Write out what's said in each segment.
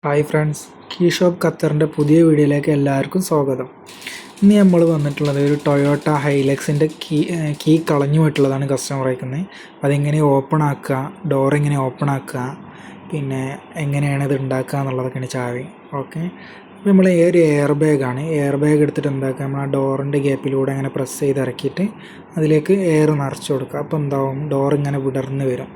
Hi friends, key shop ഖത്തറിൻ്റെ പുതിയ വീഡിയോയിലേക്ക് എല്ലാവർക്കും സ്വാഗതം. ഇന്ന് നമ്മൾ വന്നിട്ടുള്ളത് ഒരു ടൊയോട്ട ഹൈലക്സിൻ്റെ കീ കളഞ്ഞു പോയിട്ടുള്ളതാണ് കസ്റ്റമർ അയക്കുന്നത്. അതെങ്ങനെ ഓപ്പൺ ആക്കുക, ഡോർ എങ്ങനെ ഓപ്പൺ ആക്കുക, പിന്നെ എങ്ങനെയാണ് ഇത് ഉണ്ടാക്കുക എന്നുള്ളതൊക്കെയാണ് ചാവി. ഓക്കെ, അപ്പോൾ നമ്മൾ ഒരു എയർ ബാഗ് എടുത്തിട്ട് എന്താക്കുക, നമ്മൾ ആ ഡോറിൻ്റെ ഗ്യാപ്പിലൂടെ അങ്ങനെ പ്രസ് ചെയ്ത് ഇറക്കിയിട്ട് അതിലേക്ക് എയർ നിറച്ച് കൊടുക്കുക. അപ്പോൾ എന്താവും, ഡോർ ഇങ്ങനെ വിടർന്ന് വരും.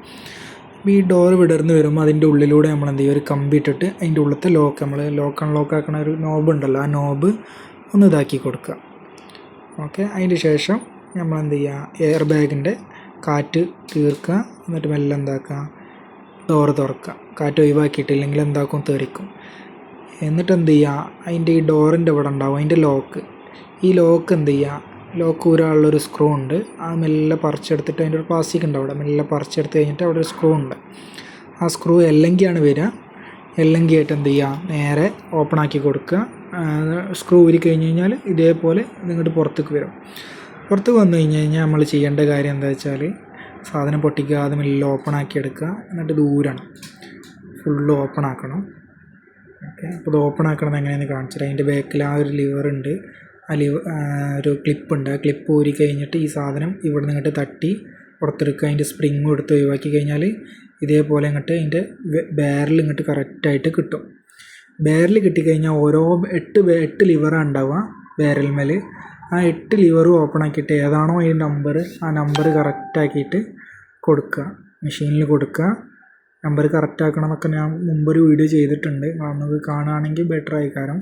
അപ്പോൾ ഈ ഡോർ വിടർന്ന് വരുമ്പോൾ അതിൻ്റെ ഉള്ളിലൂടെ നമ്മൾ എന്ത് ചെയ്യും, ഒരു കമ്പി ഇട്ടിട്ട് അതിൻ്റെ ഉള്ളിലത്തെ ലോക്ക്, നമ്മൾ ലോക്ക് അൺലോക്ക് ആക്കുന്ന ഒരു നോബ് ഉണ്ടല്ലോ, ആ നോബ് ഒന്ന് ഇതാക്കി കൊടുക്കുക. ഓക്കെ, അതിന് ശേഷം നമ്മൾ എന്ത് ചെയ്യുക, എയർ ബാഗിൻ്റെ കാറ്റ് തീർക്കുക. എന്നിട്ട് മെല്ലെ എന്താക്കുക, ഡോറ് തുറക്കുക. കാറ്റ് ഒഴിവാക്കിയിട്ടില്ലെങ്കിൽ എന്താക്കും, തെറിക്കും. എന്നിട്ട് എന്ത് ചെയ്യുക, അതിൻ്റെ ഈ ഡോറിൻ്റെ ഇവിടെ ഉണ്ടാവും അതിൻ്റെ ലോക്ക്. ഈ ലോക്ക് എന്ത് ചെയ്യുക, ലോക്ക് ഊരാനുള്ളൊരു സ്ക്രൂ ഉണ്ട്. ആ മെല്ലെ പറിച്ചെടുത്തിട്ട് അതിൻ്റെ ഒരു പ്ലാസ്റ്റിക് ഉണ്ട് അവിടെ, മെല്ലെ പറിച്ചെടുത്ത് കഴിഞ്ഞിട്ട് അവിടെ ഒരു സ്ക്രൂ ഉണ്ട്. ആ സ്ക്രൂ എല്ലെങ്കിയാണ് വരിക. എല്ലെങ്കി ആയിട്ട് എന്ത് ചെയ്യുക, നേരെ ഓപ്പൺ ആക്കി കൊടുക്കുക. സ്ക്രൂ ഊരി കഴിഞ്ഞ് കഴിഞ്ഞാൽ ഇതേപോലെ നിങ്ങോട്ട് പുറത്തേക്ക് വരും. പുറത്തേക്ക് വന്നു കഴിഞ്ഞാൽ നമ്മൾ ചെയ്യേണ്ട കാര്യം എന്താ വെച്ചാൽ, സാധനം പൊട്ടിക്കുക, അത് മെല്ലെ ഓപ്പൺ ആക്കി എടുക്കുക. എന്നിട്ട് ഇത് ഊരണം, ഫുള്ള് ഓപ്പൺ ആക്കണം. ഓക്കെ, അപ്പോൾ ഇത് ഓപ്പൺ ആക്കണത് എങ്ങനെയാണെന്ന് കാണിച്ചിട്ട്, അതിൻ്റെ ബാക്കിൽ ആ ഒരു ലിവർ ഉണ്ട്, ഒരു ക്ലിപ്പുണ്ട്. ആ ക്ലിപ്പ് ഊരി കഴിഞ്ഞിട്ട് ഈ സാധനം ഇവിടെ നിന്ന് ഇങ്ങോട്ട് തട്ടി പുറത്തെടുക്കുക. അതിൻ്റെ സ്പ്രിങ്ങും എടുത്ത് ഒഴിവാക്കി കഴിഞ്ഞാൽ ഇതേപോലെ ഇങ്ങോട്ട് അതിൻ്റെ ബാരൽ ഇങ്ങോട്ട് കറക്റ്റായിട്ട് കിട്ടും. ബാരൽ കിട്ടിക്കഴിഞ്ഞാൽ ഓരോ 8 ലിവറാണ് ഉണ്ടാവുക ബാരൽമേൽ. ആ 8 ലിവറും ഓപ്പൺ ആക്കിയിട്ട് ഏതാണോ അതിൻ്റെ നമ്പർ, ആ നമ്പർ കറക്റ്റാക്കിയിട്ട് കൊടുക്കുക, മെഷീനിൽ കൊടുക്കുക. നമ്പർ കറക്റ്റ് ആക്കണം എന്നൊക്കെ ഞാൻ മുമ്പൊരു വീഡിയോ ചെയ്തിട്ടുണ്ട്, നമുക്ക് കാണുകയാണെങ്കിൽ ബെറ്റർ ആയിക്കാരം.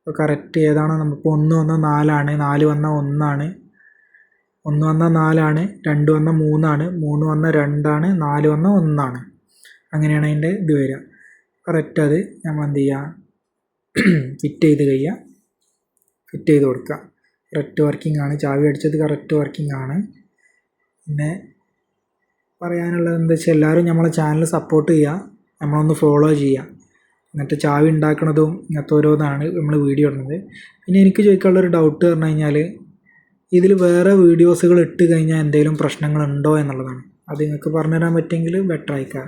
അപ്പോൾ കറക്റ്റ് ഏതാണോ, നമുക്ക് 1 വന്നാൽ 4 ആണ്, 4 വന്നാൽ 1 ആണ്, 1 വന്നാൽ 4 ആണ്, 2 വന്നാൽ 3 ആണ്, 3 വന്നാൽ 2 ആണ്, 4 വന്നാൽ 1 ആണ്. അങ്ങനെയാണ് അതിൻ്റെ ഇത് വരിക. കറക്റ്റ് അത് നമ്മൾ എന്ത് ചെയ്യുക, ഫിറ്റ് ചെയ്ത് കൊടുക്കുക. കറക്റ്റ് വർക്കിംഗ് ആണ്, ചാവി അടിച്ചത് കറക്റ്റ് വർക്കിംഗ് ആണ്. പിന്നെ പറയാനുള്ളത് എന്താ വെച്ചാൽ, എല്ലാവരും നമ്മളെ ചാനൽ സപ്പോർട്ട് ചെയ്യുക, നമ്മളൊന്ന് ഫോളോ ചെയ്യുക. എന്നിട്ട് ചാവി ഉണ്ടാക്കണതും ഇങ്ങനത്തെ ഓരോന്നാണ് നമ്മൾ വീഡിയോ ഇടുന്നത്. പിന്നെ എനിക്ക് ചോദിക്കാനുള്ളൊരു ഡൗട്ട് പറഞ്ഞു കഴിഞ്ഞാൽ, ഇതിൽ വേറെ വീഡിയോസുകൾ ഇട്ട് കഴിഞ്ഞാൽ എന്തെങ്കിലും പ്രശ്നങ്ങളുണ്ടോ എന്നുള്ളതാണ്. അത് നിങ്ങൾക്ക് പറഞ്ഞു തരാൻ പറ്റുമെങ്കിൽ ബെറ്റർ ആയിക്കാം.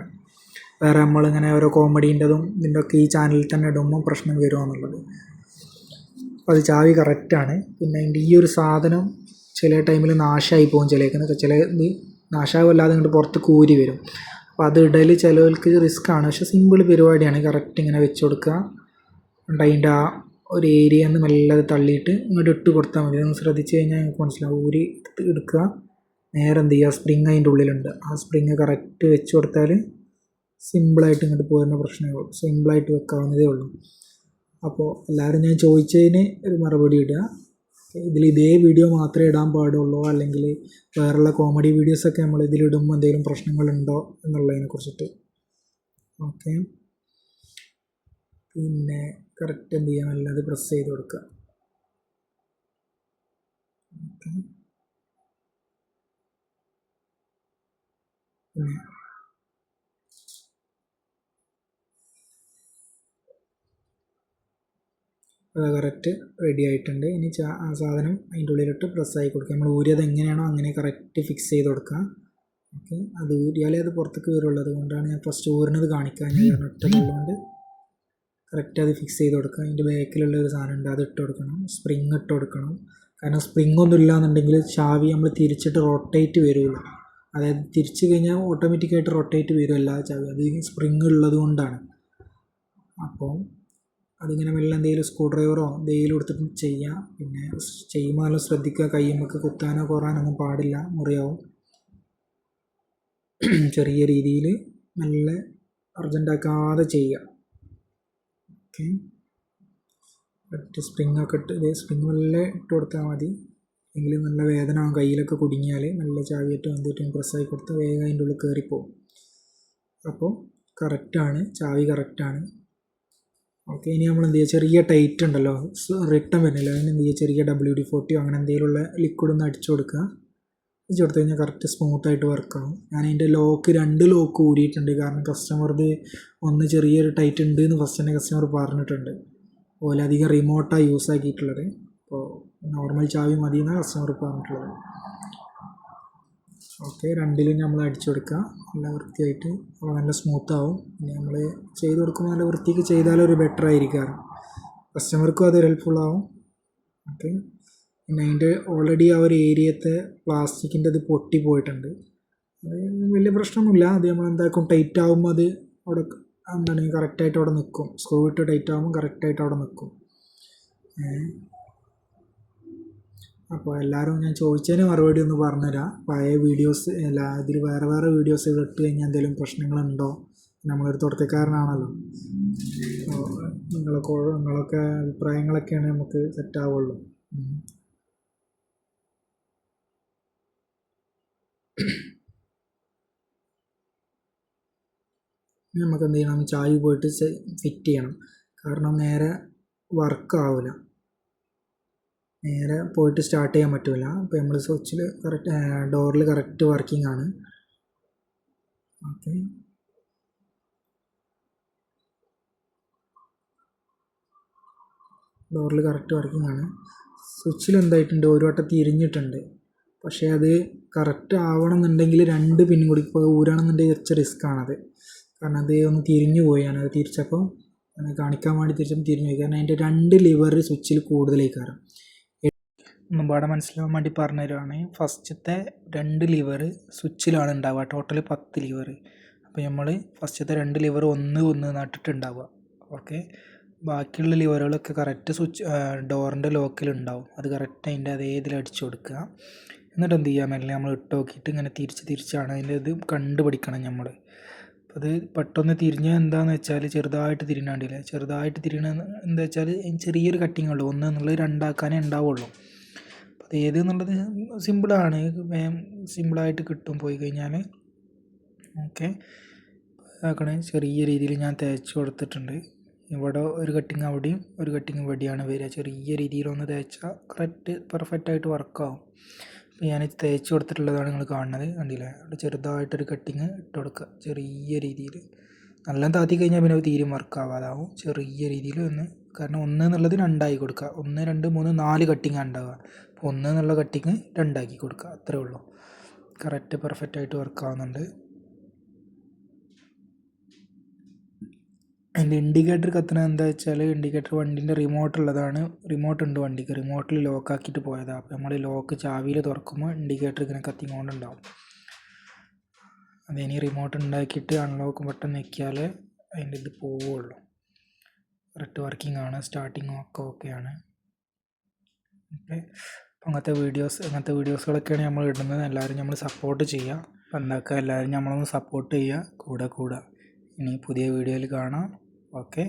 വേറെ നമ്മളിങ്ങനെ ഓരോ കോമഡീൻ്റെതും ഇതിൻ്റെ ഒക്കെ ഈ ചാനലിൽ തന്നെ ഇടുമ്പോൾ പ്രശ്നം വരുമോ എന്നുള്ളത്. അപ്പോൾ അത് ചാവി കറക്റ്റാണ്. പിന്നെ അതിൻ്റെ ഈ ഒരു സാധനം ചില ടൈമിൽ നാശമായി പോകും, ചില നാശാവല്ലാതെ ഇങ്ങോട്ട് പുറത്ത് കൂരി വരും. അപ്പോൾ അത് ഇടൽ ചിലവർക്ക് റിസ്ക്കാണ്, പക്ഷേ സിമ്പിൾ പരിപാടിയാണ്. കറക്റ്റ് ഇങ്ങനെ വെച്ച് കൊടുക്കുക. അതിൻ്റെ ആ ഒരു ഏരിയയിൽ നിന്ന് മെല്ലെ തള്ളിയിട്ട് ഇങ്ങോട്ട് ഇട്ട് കൊടുത്താൽ മതി. ഒന്ന് ശ്രദ്ധിച്ച് കഴിഞ്ഞാൽ നിങ്ങൾക്ക് മനസ്സിലാവും. ഊരി എടുക്കുക, നേരെ എന്ത് ചെയ്യുക, സ്പ്രിങ് അതിൻ്റെ ഉള്ളിലുണ്ട്, ആ സ്പ്രിങ് കറക്റ്റ് വെച്ച് കൊടുത്താൽ സിമ്പിളായിട്ട് ഇങ്ങോട്ട് പോകുന്ന പ്രശ്നമേ ഉള്ളൂ, സിമ്പിളായിട്ട് വെക്കാവുന്നതേ ഉള്ളൂ. അപ്പോൾ എല്ലാവരും ഞാൻ ചോദിച്ചതിന് ഒരു മറുപടി ഇടുക. ഇതേ വീഡിയോ മാത്രമേ ഇടാൻ പാടുള്ളൂ, അല്ലെങ്കിൽ വേറെയുള്ള കോമഡി വീഡിയോസൊക്കെ നമ്മൾ ഇതിലിടുമ്പോൾ എന്തെങ്കിലും പ്രശ്നങ്ങളുണ്ടോ എന്നുള്ളതിനെ കുറിച്ചിട്ട്. ഓക്കെ, പിന്നെ കറക്റ്റ് എന്ത് ചെയ്യാൻ, നല്ലത് പ്രസ് ചെയ്ത് കൊടുക്കുക. ഓക്കെ, പിന്നെ അത് കറക്റ്റ് റെഡി ആയിട്ടുണ്ട്. ഇനി ആ സാധനം അതിൻ്റെ ഉള്ളിലിട്ട് പ്രസ്സായി കൊടുക്കുക. നമ്മൾ ഊരിയത് എങ്ങനെയാണോ അങ്ങനെ കറക്റ്റ് ഫിക്സ് ചെയ്ത് കൊടുക്കുക. ഓക്കെ, അത് ഊരിയാലേ അത് പുറത്തേക്ക് വരുള്ളൂ, അതുകൊണ്ടാണ് ഞാൻ ഫസ്റ്റ് ഊരിനത് കാണിക്കാൻ. ഒറ്റതുകൊണ്ട് കറക്റ്റ് അത് ഫിക്സ് ചെയ്ത് കൊടുക്കുക. അതിൻ്റെ ബാക്കിലുള്ള ഒരു സാധനം ഉണ്ട്, അത് ഇട്ട് കൊടുക്കണം. സ്പ്രിങ് ഇട്ട് കൊടുക്കണം. കാരണം സ്പ്രിങ് ഒന്നും ഇല്ലാന്നുണ്ടെങ്കിൽ ചാവി നമ്മൾ തിരിച്ചിട്ട് റൊട്ടേറ്റ് വരുള്ളൂ. അതായത് തിരിച്ച് കഴിഞ്ഞാൽ ഓട്ടോമാറ്റിക്കായിട്ട് റൊട്ടേറ്റ് വരുമല്ല ചാവി, അത് സ്പ്രിങ് ഉള്ളത് കൊണ്ടാണ്. അപ്പോൾ അതിങ്ങനെ മെല്ലെ എന്തെങ്കിലും സ്ക്രൂ ഡ്രൈവറോ എന്തെങ്കിലും എടുത്തിട്ട് ചെയ്യാം. പിന്നെ ചെയ്യുമ്പോൾ നല്ല ശ്രദ്ധിക്കുക, കയ്യുമ്മക്ക് കുത്താനോ കുറയാനൊന്നും പാടില്ല, മുറിയാവും. ചെറിയ രീതിയിൽ നല്ല അർജൻറ്റാക്കാതെ ചെയ്യുക. ഓക്കെ, കറക്റ്റ് സ്പ്രിങ്ങൊക്കെ ഇട്ട് സ്പ്രിങ് മെല്ലെ ഇട്ട് കൊടുത്താൽ മതി. എങ്കിലും നല്ല വേദന ആവും, കയ്യിലൊക്കെ കുടുങ്ങിയാൽ. നല്ല ചാവിയിട്ട് വന്നിട്ട് പ്രസ്സായി കൊടുത്താൽ വേഗം അതിൻ്റെ ഉള്ളിൽ കയറിപ്പോവും. അപ്പോൾ കറക്റ്റാണ്, ചാവി കറക്റ്റാണ്. ഓക്കെ, ഇനി നമ്മൾ എന്ത് ചെയ്യുക, ചെറിയ ടൈറ്റ് ഉണ്ടല്ലോ, റിട്ടൺ വരുന്നില്ല, അതിന് എന്ത് ചെയ്യുക, ചെറിയ WD-40 അങ്ങനെ എന്തെങ്കിലുമുള്ള ലിക്വിഡ് ഒന്ന് അടിച്ചു കൊടുക്കുക. അടിച്ചു കൊടുത്തു കഴിഞ്ഞാൽ കറക്റ്റ് സ്മൂത്തായിട്ട് വർക്കാവും. ഞാൻ അതിൻ്റെ ലോക്ക് 2 ലോക്ക് ഊരിയിട്ടുണ്ട്, കാരണം കസ്റ്റമർക്ക് ഒന്ന് ചെറിയൊരു ടൈറ്റ് ഉണ്ട് എന്ന് ഫസ്റ്റ് തന്നെ കസ്റ്റമർ പറഞ്ഞിട്ടുണ്ട്. അതുപോലെ അധികം റിമോട്ടാണ് യൂസ് ആക്കിയിട്ടുള്ളത്. അപ്പോൾ നോർമൽ ചാവി മതി എന്നാണ് കസ്റ്റമർ പറഞ്ഞിട്ടുള്ളത്. ഓക്കെ, രണ്ടിലും നമ്മൾ അടിച്ചു കൊടുക്കുക നല്ല വൃത്തിയായിട്ട്. അപ്പോൾ നല്ല സ്മൂത്താവും. പിന്നെ നമ്മൾ ചെയ്ത് കൊടുക്കുമ്പോൾ നല്ല വൃത്തിക്ക് ചെയ്താലൊരു ബെറ്റർ ആയിരിക്കാറ്, കസ്റ്റമർക്കും അത് ഹെൽപ്ഫുള്ളാവും. ഓക്കെ, പിന്നെ അതിൻ്റെ ഓൾറെഡി ആ ഒരു ഏരിയത്തെ പ്ലാസ്റ്റിക്കിൻ്റെ അത് പൊട്ടി പോയിട്ടുണ്ട്. അത് വലിയ പ്രശ്നമൊന്നുമില്ല. അത് നമ്മൾ എന്താക്കും, ടൈറ്റ് ആകുമ്പോൾ അത് അവിടെ എന്താണ് കറക്റ്റായിട്ട് അവിടെ നിൽക്കും. സ്ക്രൂ ഇട്ട് ടൈറ്റ് ആകുമ്പോൾ കറക്റ്റായിട്ട് അവിടെ നിൽക്കും. അപ്പോൾ എല്ലാവരും ഞാൻ ചോദിച്ചതിന് മറുപടി ഒന്ന് പറഞ്ഞുതരാം. പഴയ വീഡിയോസ് അല്ല, ഇതിൽ വേറെ വേറെ വീഡിയോസ് ഇട്ട് കഴിഞ്ഞാൽ എന്തെങ്കിലും പ്രശ്നങ്ങളുണ്ടോ? നമ്മളൊരു തുടക്കക്കാരനാണല്ലോ. നിങ്ങളൊക്കെ അഭിപ്രായങ്ങളൊക്കെയാണ് നമുക്ക് സെറ്റാവുള്ളൂ. നമുക്ക് എന്ത് ചെയ്യണം, ചായ പോയിട്ട് ഫിറ്റ് ചെയ്യണം. കാരണം നേരെ വർക്കാവില്ല, നേരെ പോയിട്ട് സ്റ്റാർട്ട് ചെയ്യാൻ പറ്റില്ല. അപ്പോൾ നമ്മൾ സ്വിച്ചിൽ കറക്റ്റ് ഡോറിൽ കറക്റ്റ് വർക്കിംഗ് ആണ്. ഓക്കെ, ഡോറിൽ കറക്റ്റ് വർക്കിംഗ് ആണ്. സ്വിച്ചിൽ എന്തായിട്ടുണ്ട്, ഒരു വട്ടം തിരിഞ്ഞിട്ടുണ്ട്. പക്ഷേ അത് കറക്റ്റ് ആവണം എന്നുണ്ടെങ്കിൽ 2 പിൻ കൂടി ഇപ്പോൾ ഊരാണെന്നുണ്ടെങ്കിൽ കുറച്ച് റിസ്ക് ആണത്. കാരണം അത് ഒന്ന് തിരിഞ്ഞു പോയി. ഞാനത് തിരിച്ചപ്പോൾ കാണിക്കാൻ വേണ്ടി തിരിച്ചപ്പോൾ തിരിഞ്ഞു പോയി. കാരണം അതിൻ്റെ 2 ലിവർ സ്വിച്ചിൽ കൂടുതലേക്കാരം. ഒന്നും പാടെ മനസ്സിലാവാൻ വേണ്ടി പറഞ്ഞു തരുവാണ്. ഫസ്റ്റത്തെ 2 ലിവർ സ്വിച്ചിലാണ് ഉണ്ടാവുക. Total 10 liver. അപ്പോൾ നമ്മൾ ഫസ്റ്റത്തെ 2 ലിവർ ഒന്ന് നട്ടിട്ടുണ്ടാവുക. ഓക്കെ, ബാക്കിയുള്ള ലിവറുകളൊക്കെ കറക്റ്റ് സ്വിച്ച് ഡോറിൻ്റെ ലോക്കിലുണ്ടാവും. അത് കറക്റ്റ് അതിൻ്റെ അതേ ഇതിൽ അടിച്ചു കൊടുക്കുക. എന്നിട്ട് എന്ത് ചെയ്യാൻ മെല്ലെ നമ്മൾ ഇട്ട് നോക്കിയിട്ട് ഇങ്ങനെ തിരിച്ചാണ് അതിൻ്റെ ഇത് കണ്ടുപിടിക്കണം നമ്മൾ. അപ്പോൾ അത് പെട്ടെന്ന് തിരിഞ്ഞാൽ എന്താണെന്ന് വെച്ചാൽ ചെറുതായിട്ട് തിരിഞ്ഞാണ്ടില്ല. ചെറുതായിട്ട് തിരിയണ എന്താ വെച്ചാൽ ചെറിയൊരു കട്ടിങ് ഉള്ളൂ. 1 എന്നുള്ളത് 2 ആക്കാനേ ഉണ്ടാവുള്ളൂ. അപ്പോൾ അത് ഏത് എന്നുള്ളത് സിമ്പിളാണ്, സിമ്പിളായിട്ട് കിട്ടും പോയി കഴിഞ്ഞാൽ. ഓക്കെ, ആക്കണേ ചെറിയ രീതിയിൽ ഞാൻ തേച്ച് കൊടുത്തിട്ടുണ്ട്. ഇവിടെ ഒരു കട്ടിങ് അവിടെയും ഒരു കട്ടിങ് ഇവിടെയാണ് വരിക. ചെറിയ രീതിയിലൊന്ന് തേച്ചാൽ കറക്റ്റ് പെർഫെക്റ്റായിട്ട് വർക്കാവും. അപ്പോൾ ഞാൻ തേച്ച് കൊടുത്തിട്ടുള്ളതാണ് നിങ്ങൾ കാണുന്നത്, കണ്ടില്ലേ? അവിടെ ചെറുതായിട്ടൊരു കട്ടിങ് ഇട്ട് കൊടുക്കുക ചെറിയ രീതിയിൽ. നല്ല താത്തി കഴിഞ്ഞാൽ പിന്നെ തീരും വർക്കാവാതാവും. ചെറിയ രീതിയിൽ ഒന്ന്, കാരണം 1 എന്നുള്ളത് 2 ആക്കി കൊടുക്കുക. 1, 2, 3, 4 കട്ടിങ്ങാണ് ഉണ്ടാവുക. അപ്പോൾ 1 എന്നുള്ള കട്ടിങ് 2 ആക്കി കൊടുക്കുക, അത്രേ ഉള്ളൂ. കറക്റ്റ് പെർഫെക്റ്റായിട്ട് വർക്കാവുന്നുണ്ട്. അതിൻ്റെ ഇൻഡിക്കേറ്റർ കത്തുന്നത് എന്താ വെച്ചാൽ, ഇൻഡിക്കേറ്റർ വണ്ടീൻ്റെ റിമോട്ടുള്ളതാണ്. റിമോട്ടുണ്ട് വണ്ടിക്ക്, റിമോട്ടിൽ ലോക്കാക്കിയിട്ട് പോയതാണ്. അപ്പോൾ നമ്മൾ ലോക്ക് ചാവിയിൽ തുറക്കുമ്പോൾ ഇൻഡിക്കേറ്റർ ഇങ്ങനെ കത്തിക്കൊണ്ടുണ്ടാവും. അതിനി റിമോട്ട് ഉണ്ടാക്കിയിട്ട് അൺലോക്ക് ബട്ടൺ ഞെക്കിയാൽ അതിൻ്റെ ഇത് പോവുള്ളൂ. കറക്റ്റ് വർക്കിംഗ് ആണ്, സ്റ്റാർട്ടിങ്ങും ഒക്കെ ഓക്കെയാണ്. ഓക്കെ, അപ്പോൾ അങ്ങനത്തെ വീഡിയോസുകളൊക്കെയാണ് നമ്മൾ ഇടുന്നത്. എല്ലാവരും നമ്മൾ സപ്പോർട്ട് ചെയ്യുക. അപ്പോൾ എന്താക്കുക, എല്ലാവരും നമ്മളൊന്ന് സപ്പോർട്ട് ചെയ്യുക, കൂടെ. ഇനി പുതിയ വീഡിയോയിൽ കാണാം. ഓക്കെ.